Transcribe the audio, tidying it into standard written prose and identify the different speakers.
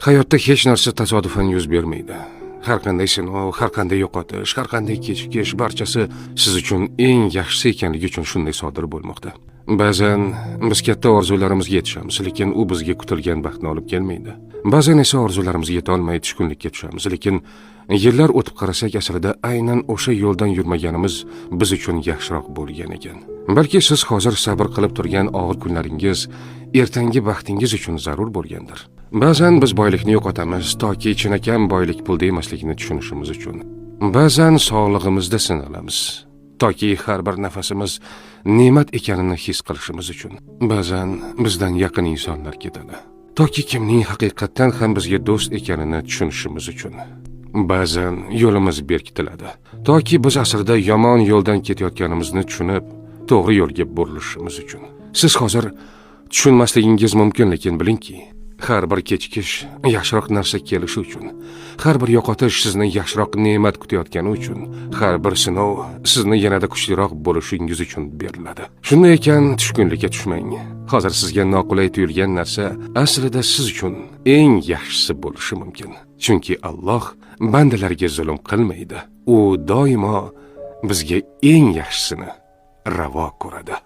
Speaker 1: Hayotda hech narsa tasodifan yuz bermaydi. Har qanday sinov, har qanday yo'qotish, har qanday kechikish barchasi siz uchun eng yaxshisi ekanligi uchun shunday sodir bo'lmoqda. Ba'zan biz katta orzularimizga yetishamiz, lekin u bizga kutilgan baxtni olib kelmaydi. Ba'zan esa orzularimizga yeta olmay tushkunlikka tushamiz, lekin yillar o'tib qarasak aslida aynan o'sha yo'ldan yurmaganimiz biz uchun yaxshiroq bo'lgan ekan. Balki siz hozir sabr qilib turgan og'ir kunlaringiz ertangi baxtingiz uchun zarur bo'lgandir. Ba'zan biz boylikni yo'qotamiz toki chinakam boylik pulda emasligini tushunishimiz uchun. Ba'zan sog'lig'imizda sinalamiz toki har bir nafasimiz ne'mat ekanini his qilishimiz uchun. Ba'zan bizdan yaqin insonlar ketadi toki kimning haqiqatan ham bizga do'st ekanini tushunishimiz uchun. Ba'zan yo'limiz berkitiladi toki biz aslida yomon yo'ldan ketayotganimizni tushunib, to'g'ri yo'lga burilishimiz uchun. Siz hozir tushunmasligingiz mumkin, lekin bilingki, har bir kechikish yaxshiroq narsa kelishi uchun, har bir yo'qotish sizni yaxshiroq ne'mat kutayotgani uchun, har bir sinov sizni yanada kuchliroq bo'lishingiz uchun beriladi. Shunday ekan, tushkunlikka tushmang. Hozir sizga noqulay tuyulgan narsa aslida siz uchun eng yaxshisi bo'lishi mumkin. Chunki Alloh bandalarga zulm qilmaydi. U doimo bizga eng yaxshisini ravo ko'radi.